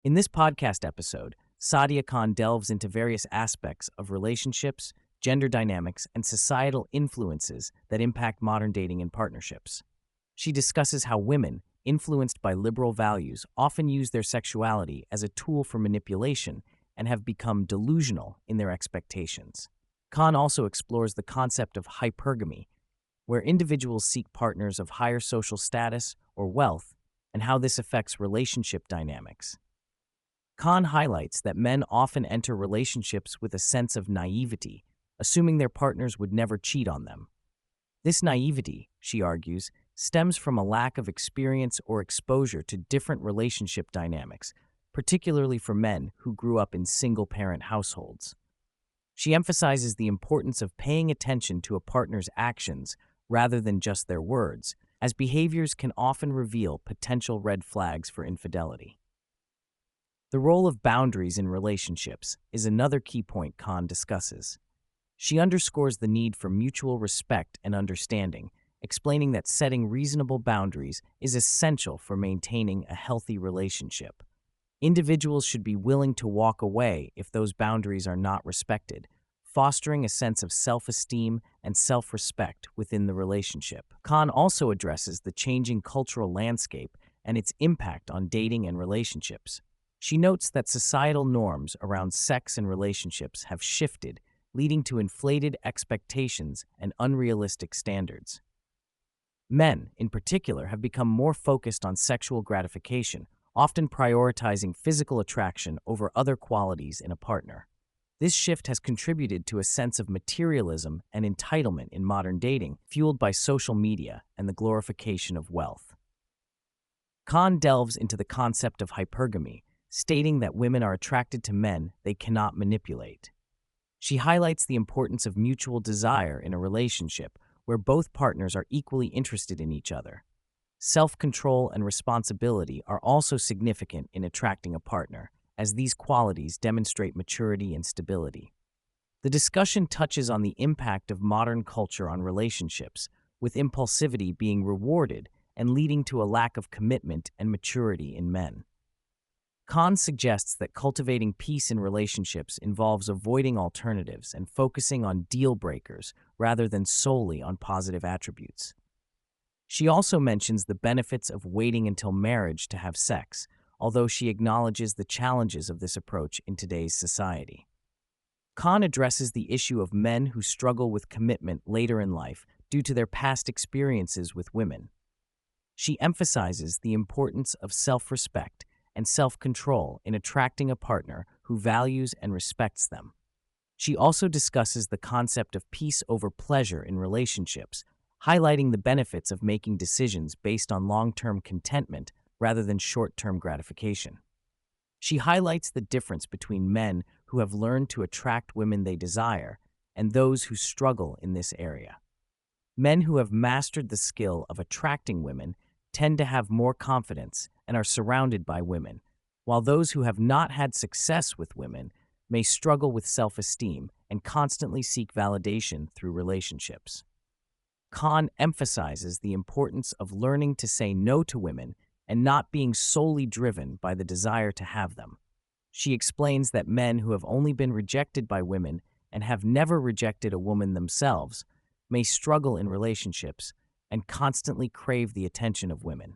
In this podcast episode, Sadia Khan delves into various aspects of relationships, gender dynamics, and societal influences that impact modern dating and partnerships. She discusses how women, influenced by liberal values, often use their sexuality as a tool for manipulation and have become delusional in their expectations. Khan also explores the concept of hypergamy, where individuals seek partners of higher social status or wealth, and how this affects relationship dynamics. Khan highlights that men often enter relationships with a sense of naivety, assuming their partners would never cheat on them. This naivety, she argues, stems from a lack of experience or exposure to different relationship dynamics, particularly for men who grew up in single-parent households. She emphasizes the importance of paying attention to a partner's actions rather than just their words, as behaviors can often reveal potential red flags for infidelity. The role of boundaries in relationships is another key point Khan discusses. She underscores the need for mutual respect and understanding, explaining that setting reasonable boundaries is essential for maintaining a healthy relationship. Individuals should be willing to walk away if those boundaries are not respected, fostering a sense of self-esteem and self-respect within the relationship. Khan also addresses the changing cultural landscape and its impact on dating and relationships. She notes that societal norms around sex and relationships have shifted, leading to inflated expectations and unrealistic standards. Men, in particular, have become more focused on sexual gratification, often prioritizing physical attraction over other qualities in a partner. This shift has contributed to a sense of materialism and entitlement in modern dating, fueled by social media and the glorification of wealth. Khan delves into the concept of hypergamy, stating that women are attracted to men they cannot manipulate. She highlights the importance of mutual desire in a relationship where both partners are equally interested in each other. Self-control and responsibility are also significant in attracting a partner, as these qualities demonstrate maturity and stability. The discussion touches on the impact of modern culture on relationships, with impulsivity being rewarded and leading to a lack of commitment and maturity in men. Khan suggests that cultivating peace in relationships involves avoiding alternatives and focusing on deal breakers rather than solely on positive attributes. She also mentions the benefits of waiting until marriage to have sex, although she acknowledges the challenges of this approach in today's society. Khan addresses the issue of men who struggle with commitment later in life due to their past experiences with women. She emphasizes the importance of self-respect and self-control in attracting a partner who values and respects them. She also discusses the concept of peace over pleasure in relationships, highlighting the benefits of making decisions based on long-term contentment rather than short-term gratification. She highlights the difference between men who have learned to attract women they desire and those who struggle in this area. Men who have mastered the skill of attracting women tend to have more confidence and are surrounded by women, while those who have not had success with women may struggle with self-esteem and constantly seek validation through relationships. Khan emphasizes the importance of learning to say no to women and not being solely driven by the desire to have them. She explains that men who have only been rejected by women and have never rejected a woman themselves may struggle in relationships and constantly crave the attention of women.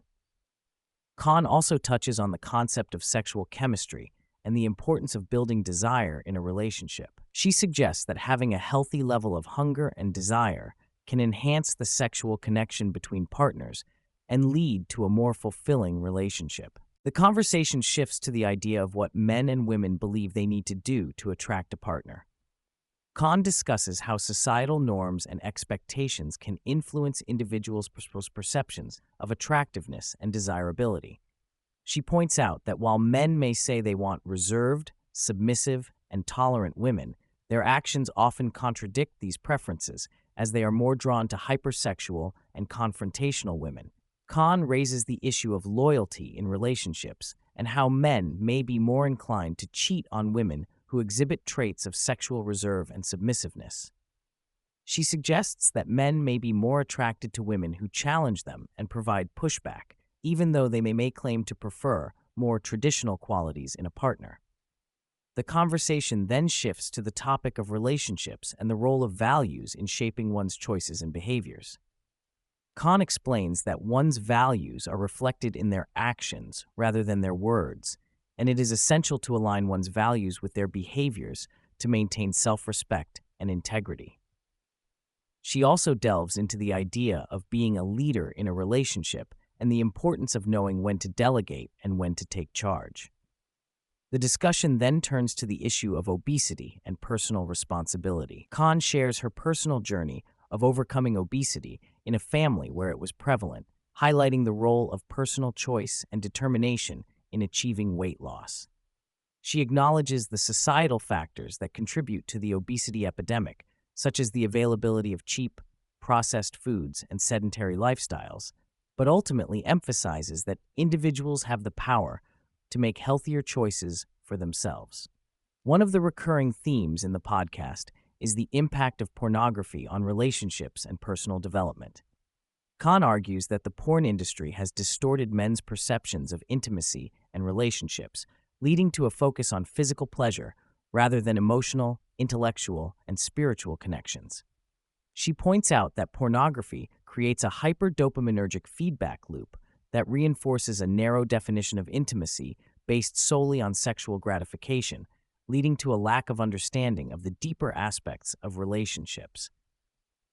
Khan also touches on the concept of sexual chemistry and the importance of building desire in a relationship. She suggests that having a healthy level of hunger and desire can enhance the sexual connection between partners and lead to a more fulfilling relationship. The conversation shifts to the idea of what men and women believe they need to do to attract a partner. Khan discusses how societal norms and expectations can influence individuals' perceptions of attractiveness and desirability. She points out that while men may say they want reserved, submissive, and tolerant women, their actions often contradict these preferences, as they are more drawn to hypersexual and confrontational women. Khan raises the issue of loyalty in relationships and how men may be more inclined to cheat on women who exhibit traits of sexual reserve and submissiveness. She suggests that men may be more attracted to women who challenge them and provide pushback, even though they may claim to prefer more traditional qualities in a partner. The conversation then shifts to the topic of relationships and the role of values in shaping one's choices and behaviors. Khan explains that one's values are reflected in their actions rather than their words, and it is essential to align one's values with their behaviors to maintain self-respect and integrity. She also delves into the idea of being a leader in a relationship and the importance of knowing when to delegate and when to take charge. The discussion then turns to the issue of obesity and personal responsibility. Khan shares her personal journey of overcoming obesity in a family where it was prevalent, highlighting the role of personal choice and determination in achieving weight loss. She acknowledges the societal factors that contribute to the obesity epidemic, such as the availability of cheap, processed foods and sedentary lifestyles, but ultimately emphasizes that individuals have the power to make healthier choices for themselves. One of the recurring themes in the podcast is the impact of pornography on relationships and personal development. Khan argues that the porn industry has distorted men's perceptions of intimacy and relationships, leading to a focus on physical pleasure rather than emotional, intellectual, and spiritual connections. She points out that pornography creates a hyperdopaminergic feedback loop that reinforces a narrow definition of intimacy based solely on sexual gratification, leading to a lack of understanding of the deeper aspects of relationships.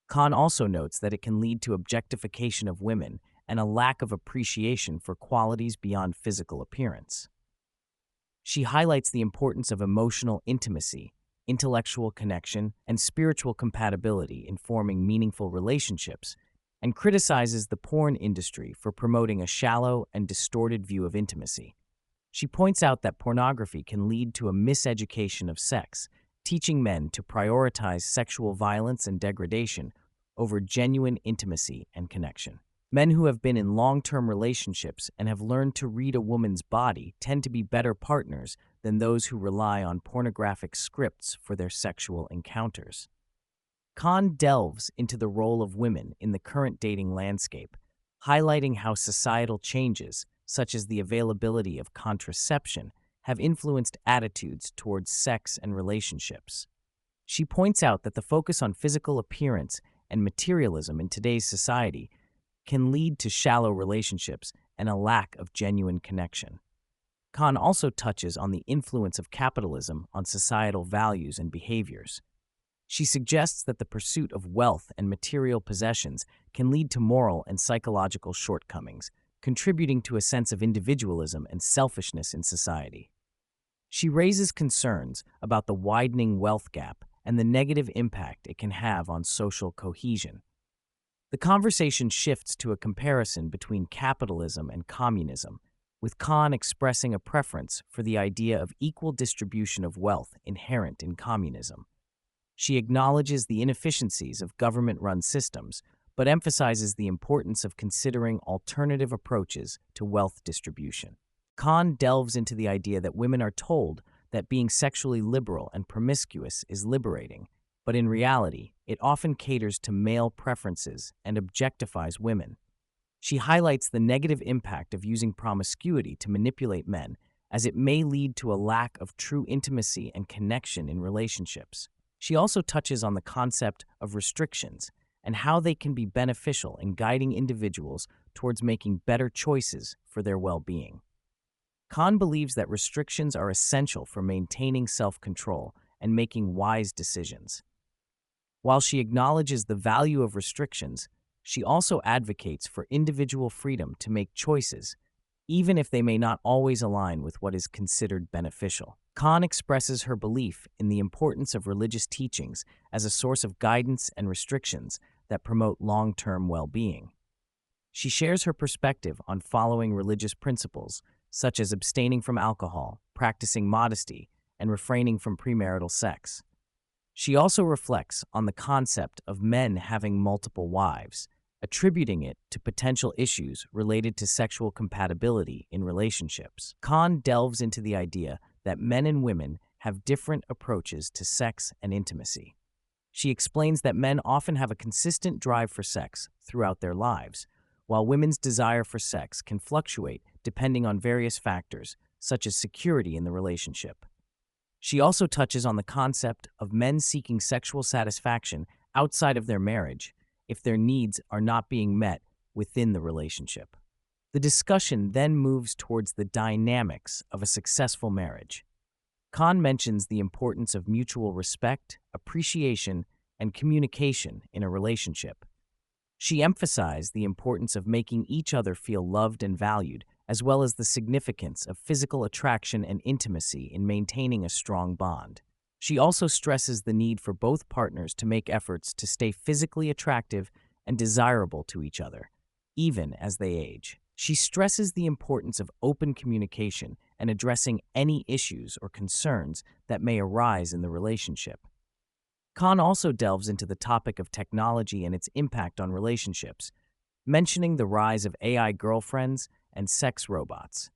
Khan also notes that it can lead to objectification of women and a lack of appreciation for qualities beyond physical appearance. She highlights the importance of emotional intimacy, intellectual connection, and spiritual compatibility in forming meaningful relationships, and criticizes the porn industry for promoting a shallow and distorted view of intimacy. She points out that pornography can lead to a miseducation of sex, teaching men to prioritize sexual violence and degradation over genuine intimacy and connection. Men who have been in long-term relationships and have learned to read a woman's body tend to be better partners than those who rely on pornographic scripts for their sexual encounters. Khan delves into the role of women in the current dating landscape, highlighting how societal changes, such as the availability of contraception, have influenced attitudes towards sex and relationships. She points out that the focus on physical appearance and materialism in today's society can lead to shallow relationships and a lack of genuine connection. Khan also touches on the influence of capitalism on societal values and behaviors. She suggests that the pursuit of wealth and material possessions can lead to moral and psychological shortcomings, contributing to a sense of individualism and selfishness in society. She raises concerns about the widening wealth gap and the negative impact it can have on social cohesion. The conversation shifts to a comparison between capitalism and communism, with Khan expressing a preference for the idea of equal distribution of wealth inherent in communism. She acknowledges the inefficiencies of government-run systems, but emphasizes the importance of considering alternative approaches to wealth distribution. Khan delves into the idea that women are told that being sexually liberal and promiscuous is liberating, but in reality, it often caters to male preferences and objectifies women. She highlights the negative impact of using promiscuity to manipulate men, as it may lead to a lack of true intimacy and connection in relationships. She also touches on the concept of restrictions and how they can be beneficial in guiding individuals towards making better choices for their well-being. Khan believes that restrictions are essential for maintaining self-control and making wise decisions. While she acknowledges the value of restrictions, she also advocates for individual freedom to make choices, even if they may not always align with what is considered beneficial. Khan expresses her belief in the importance of religious teachings as a source of guidance and restrictions that promote long-term well-being. She shares her perspective on following religious principles, such as abstaining from alcohol, practicing modesty, and refraining from premarital sex. She also reflects on the concept of men having multiple wives, attributing it to potential issues related to sexual compatibility in relationships. Khan delves into the idea that men and women have different approaches to sex and intimacy. She explains that men often have a consistent drive for sex throughout their lives, while women's desire for sex can fluctuate depending on various factors, such as security in the relationship. She also touches on the concept of men seeking sexual satisfaction outside of their marriage if their needs are not being met within the relationship. The discussion then moves towards the dynamics of a successful marriage. Khan mentions the importance of mutual respect, appreciation, and communication in a relationship. She emphasized the importance of making each other feel loved and valued, as well as the significance of physical attraction and intimacy in maintaining a strong bond. She also stresses the need for both partners to make efforts to stay physically attractive and desirable to each other, even as they age. She stresses the importance of open communication and addressing any issues or concerns that may arise in the relationship. Khan also delves into the topic of technology and its impact on relationships, mentioning the rise of AI girlfriends and sex robots.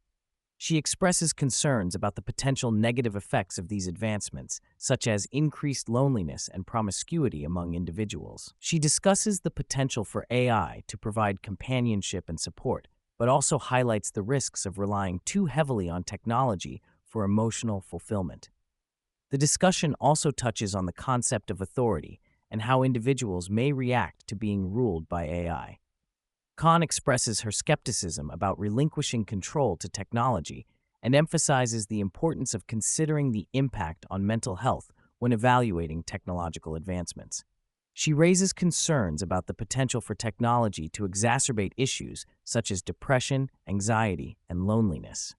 She expresses concerns about the potential negative effects of these advancements, such as increased loneliness and promiscuity among individuals. She discusses the potential for AI to provide companionship and support, but also highlights the risks of relying too heavily on technology for emotional fulfillment. The discussion also touches on the concept of authority and how individuals may react to being ruled by AI. Khan expresses her skepticism about relinquishing control to technology and emphasizes the importance of considering the impact on mental health when evaluating technological advancements. She raises concerns about the potential for technology to exacerbate issues such as depression, anxiety, and loneliness.